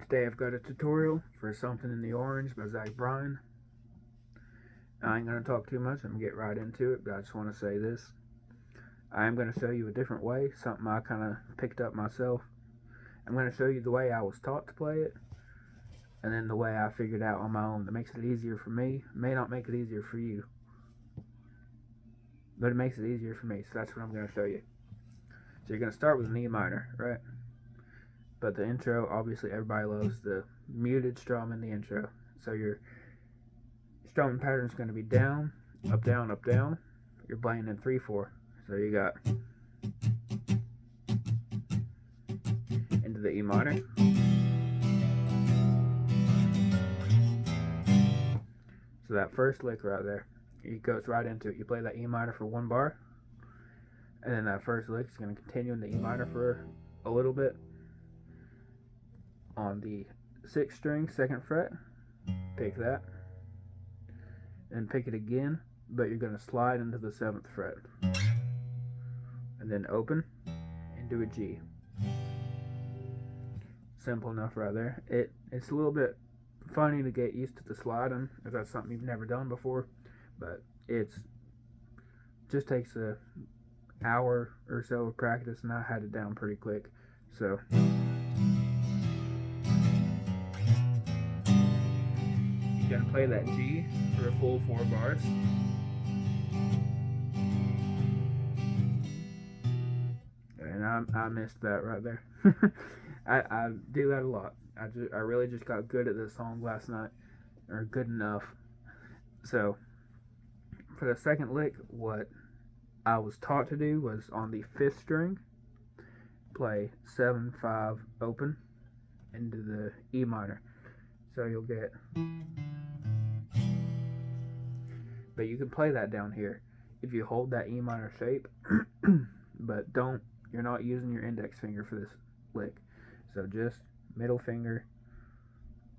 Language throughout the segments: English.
Today I've got a tutorial for Something in the Orange by Bryan. I ain't going to talk too much, I'm going to get right into it, but I just want to say this. I am going to show you a different way, something I kind of picked up myself. I'm going to show you the way I was taught to play it, and then the way I figured out on my own. That makes it easier for me. It may not make it easier for you, but it makes it easier for me, so that's what I'm going to show you. So you're going to start with an E minor, right? But the intro, obviously everybody loves the muted strum in the intro. So your strumming pattern is going to be down, up, down, up, down. You're playing in 3/4. So you got into the E minor. So that first lick right there, it goes right into it. You play that E minor for 1 bar, and then that first lick is going to continue in the E minor for a little bit. On the 6th string, 2nd fret, pick that, and pick it again, but you're going to slide into the 7th fret, and then open, and do a G. Simple enough right there. It's a little bit funny to get used to the sliding, if that's something you've never done before, but it's just takes an hour or so of practice, and I had it down pretty quick, so... You're going to play that G for a full 4 bars. And I missed that right there. I do that a lot. I really just got good at this song last night, or good enough. So for the second lick, what I was taught to do was on the 5th string, play 7/5 open into the E minor. So you'll get... But you can play that down here if you hold that E minor shape, but you're not using your index finger for this lick. So just middle finger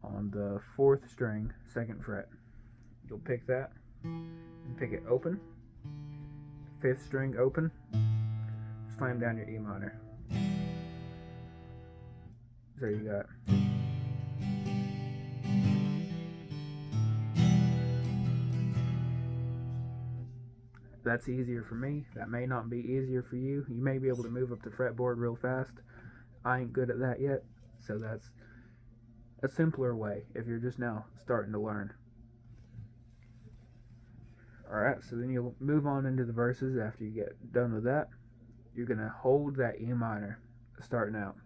on the 4th string, 2nd fret. You'll pick that and pick it open. 5th string open, slam down your E minor. So you got... That's easier for me. That may not be easier for you. You may be able to move up the fretboard real fast. I ain't good at that yet, so that's a simpler way if you're just now starting to learn. Alright, so then you'll move on into the verses after you get done with that. You're going to hold that E minor starting out.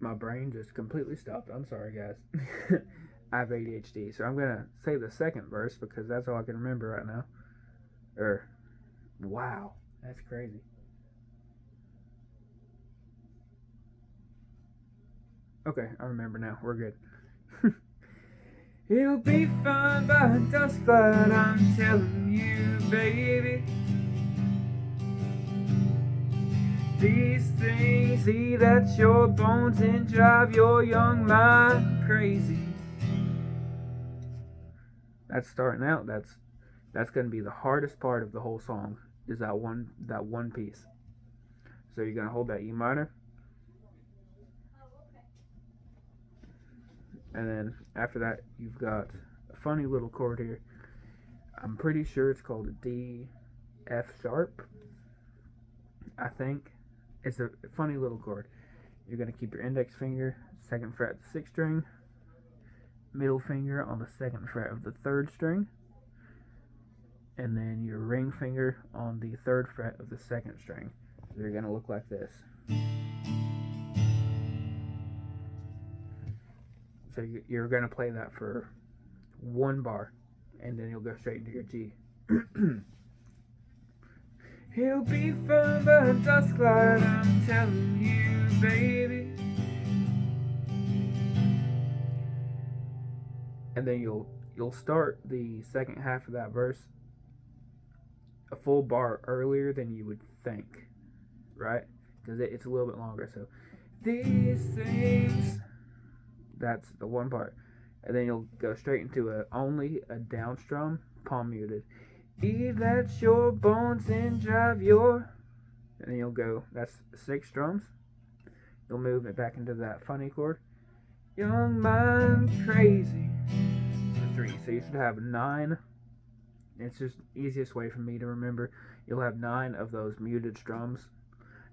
My brain just completely stopped. I'm sorry, guys. I have ADHD, so I'm going to say the second verse because that's all I can remember right now. Wow, that's crazy. Okay, I remember now. We're good. It'll be fine by dusk, glad I'm telling you, baby. These things eat at your bones and drive your young mind crazy. That's starting out. That's going to be the hardest part of the whole song, is that one piece. So you're going to hold that E minor, and then after that you've got a funny little chord here. I'm pretty sure it's called a D F sharp. I think it's a funny little chord. You're going to keep your index finger 2nd fret 6th string, middle finger on the 2nd fret of the 3rd string, and then your ring finger on the 3rd fret of the 2nd string. So you're going to look like this. So you're going to play that for 1 bar, and then you'll go straight into your G. He'll be fine by dusk light, I'm telling you, baby. And then you'll start the second half of that verse a full bar earlier than you would think, right? Because it's a little bit longer. So these things, that's the one part, and then you'll go straight into only a down strum, palm muted. Eat at your bones and drive your and then you'll go, that's 6 drums. You'll move it back into that funny chord. Young mind crazy for 3. So you should have 9. It's just easiest way for me to remember. You'll have 9 of those muted strums,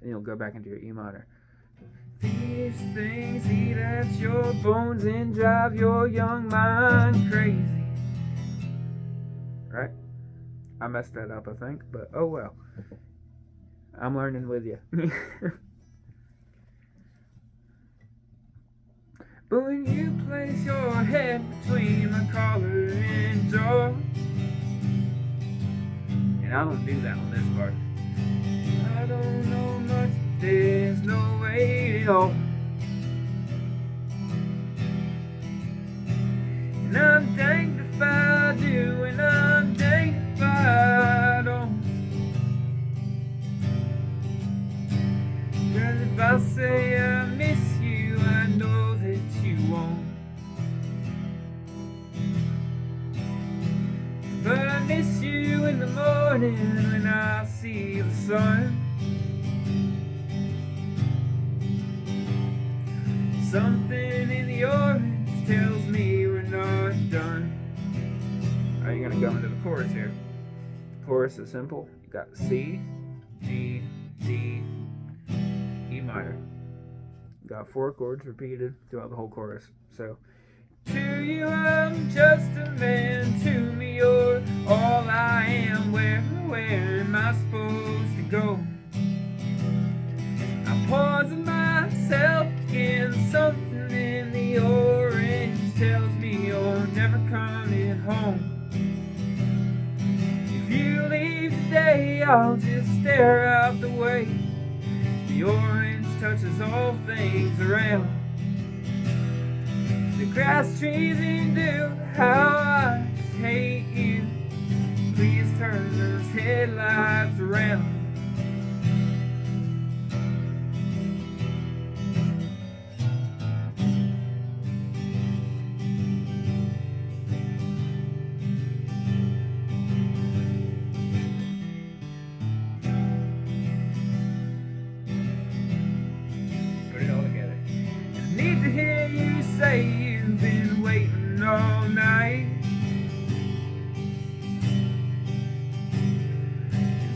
and you'll go back into your E minor. These things eat at your bones and drive your young mind crazy. Right? I messed that up, I think, but oh well. I'm learning with you. But when you place your head between my collar and jaw, and I don't do that on this part. I don't know much, there's no way at all. And I'm danged if I do, and I'm danged if I don't. 'Cause if I say I miss you, I know that you won't. But I miss you in the morning when I see the sun. Something in the orange tells me we're not done. Alright, you're gonna go into the chorus here. The chorus is simple. You got C, G, D, E minor. You got 4 chords repeated throughout the whole chorus. So, to you I'm just a man, to me you're all I am. Where am I supposed to go? I'm pausing myself again. Something in the orange tells me you're never coming home. If you leave today, I'll just stare out the way. The orange touches all things around. The grass, trees, and dew, how I just hate you. Please turn those headlights around. Put it all together. I need to hear you say you've been waiting all night.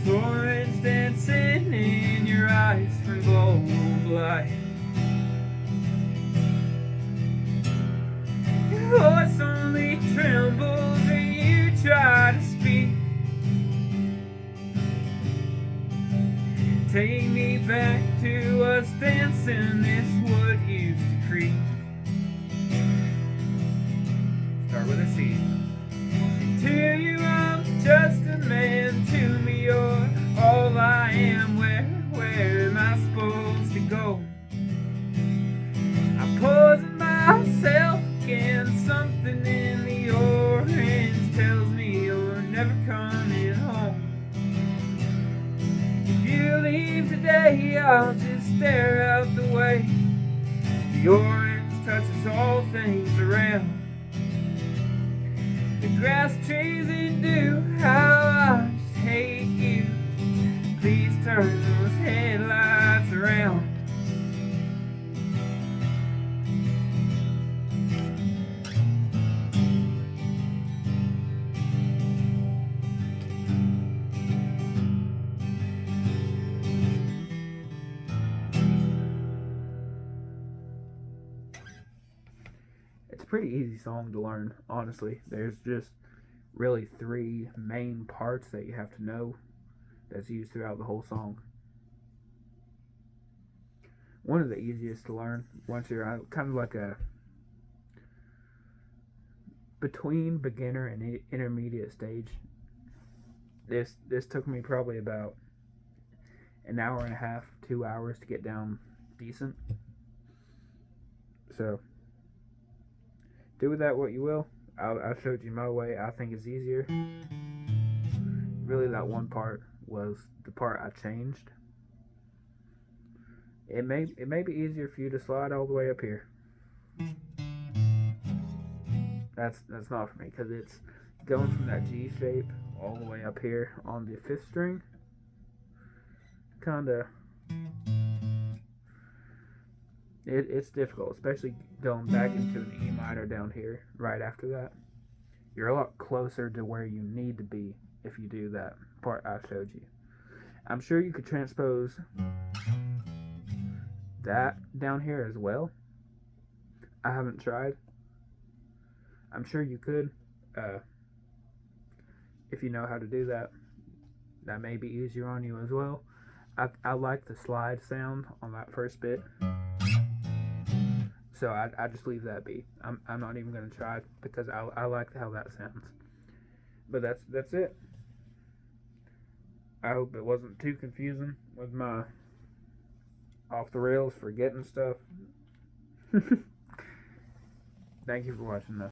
There's orange dancing in your eyes from glowing light. Your voice only trembles when you try to speak. Take me back to us dancing this wood used to creep. Start with a C. To you I'm just a man, to me you're all I am. Where am I supposed to go? I'm posing myself again. Something in the orange tells me you're never coming home. If you leave today, I'll just stare out the way. The orange touches all things around. The grass, trees, and dew, how I just hate you. Please turn those headlights around. It's a pretty easy song to learn, honestly. There's just really 3 main parts that you have to know that's used throughout the whole song. One of the easiest to learn once you're kind of like a between beginner and intermediate stage. This took me probably about an hour and a half, 2 hours to get down decent. So do with that what you will. I showed you my way. I think it's easier. Really, that one part was the part I changed. It may be easier for you to slide all the way up here. That's not for me, because it's going from that G shape all the way up here on the 5th string kind of, it's difficult, especially going back into an E minor down here right after that. You're a lot closer to where you need to be if you do that part I showed you. I'm sure you could transpose that down here as well. I haven't tried. I'm sure you could. If you know how to do that, that may be easier on you as well. I like the slide sound on that first bit, so I just leave that be. I'm not even going to try because I like how that sounds. But that's it. I hope it wasn't too confusing with my off the rails forgetting stuff. Thank you for watching though.